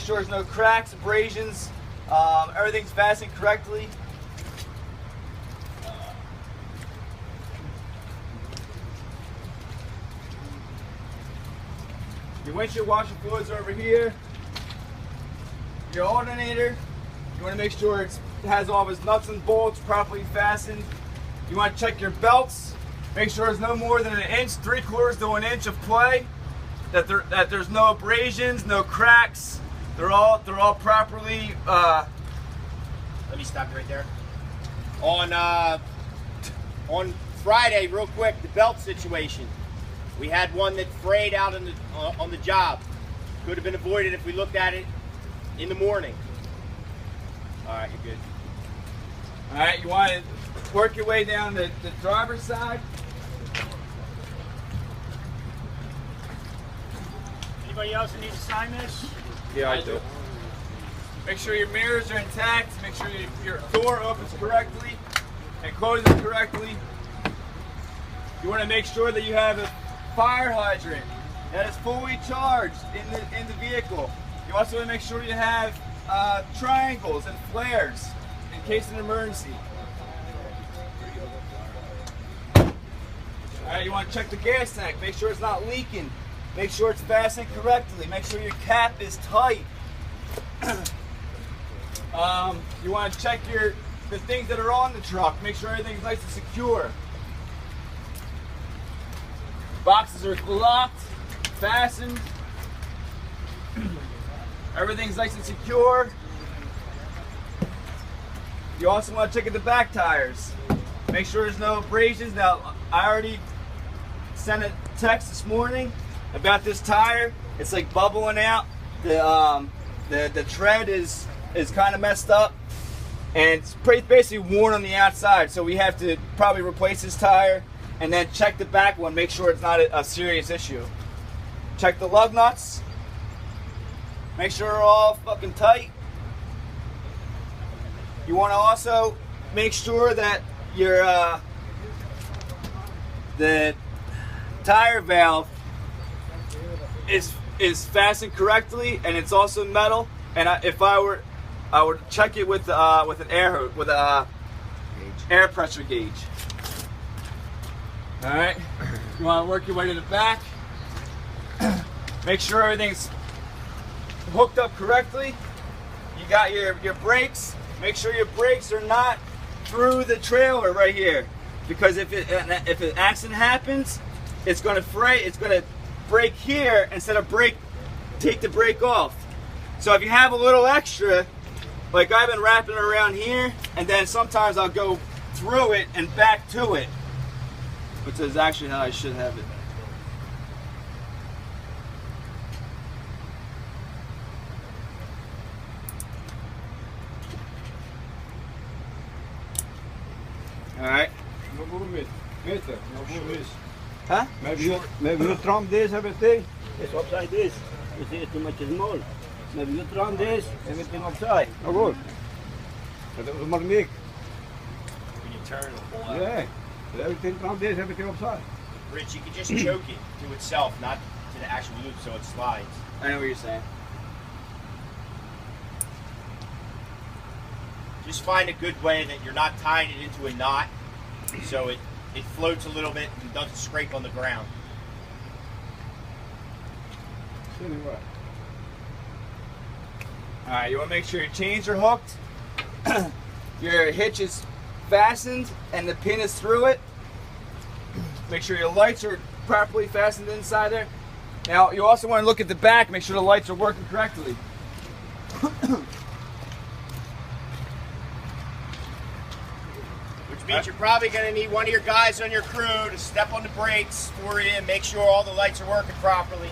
sure there's no cracks, abrasions, everything's fastened correctly. Your windshield washer fluids are over here. Your alternator, you want to make sure it has all of its nuts and bolts properly fastened. You want to check your belts. Make sure there's no more than 1 inch, 3/4 to 1 inch of play. That there's no abrasions, no cracks. They're all properly. Let me stop you right there. On Friday, real quick, the belt situation. We had one that frayed out on the job. Could have been avoided if we looked at it in the morning. All right, you're good. All right, you want to work your way down the driver's side. Anybody else that needs to sign this? Yeah, I do. Make sure your mirrors are intact. Make sure your door opens correctly and closes correctly. You want to make sure that you have a fire hydrant that is fully charged in the vehicle. You also want to make sure you have triangles and flares in case of an emergency. Alright, you want to check the gas tank, make sure it's not leaking, make sure it's fastened correctly, make sure your cap is tight. You want to check the things that are on the truck, make sure everything's nice and secure. Boxes are locked, fastened. Everything's nice and secure. You also want to check at the back tires. Make sure there's no abrasions. Now, I already sent a text this morning about this tire. It's like bubbling out. The tread is kind of messed up, and it's basically worn on the outside. So we have to probably replace this tire and then check the back one. Make sure it's not a serious issue. Check the lug nuts. Make sure they're all fucking tight. You want to also make sure that your the tire valve is fastened correctly, and it's also metal. And I would check it with an air pressure gauge. All right. You want to work your way to the back. Make sure everything's hooked up correctly. You got your brakes. Make sure your brakes are not through the trailer right here, because if an accident happens, it's going to fray. It's going to break here instead of take the brake off. So if you have a little extra, like I've been wrapping it around here, and then sometimes I'll go through it and back to it, which is actually how I should have it. All right. Huh? Maybe you trim this, everything. It's upside this. You see it's too much small. Maybe you trim this, everything upside. Oh good. That was more big. When you turn, it'll pull out. Yeah. Everything trim this, everything upside. Rich, you can just choke it to itself, not to the actual loop, so it slides. I know what you're saying. Just find a good way that you're not tying it into a knot, so it floats a little bit and doesn't scrape on the ground. Anyway. All right, you want to make sure your chains are hooked, your hitch is fastened, and the pin is through it. Make sure your lights are properly fastened inside there. Now, you also want to look at the back, make sure the lights are working correctly. Which means you're probably going to need one of your guys on your crew to step on the brakes for you and make sure all the lights are working properly.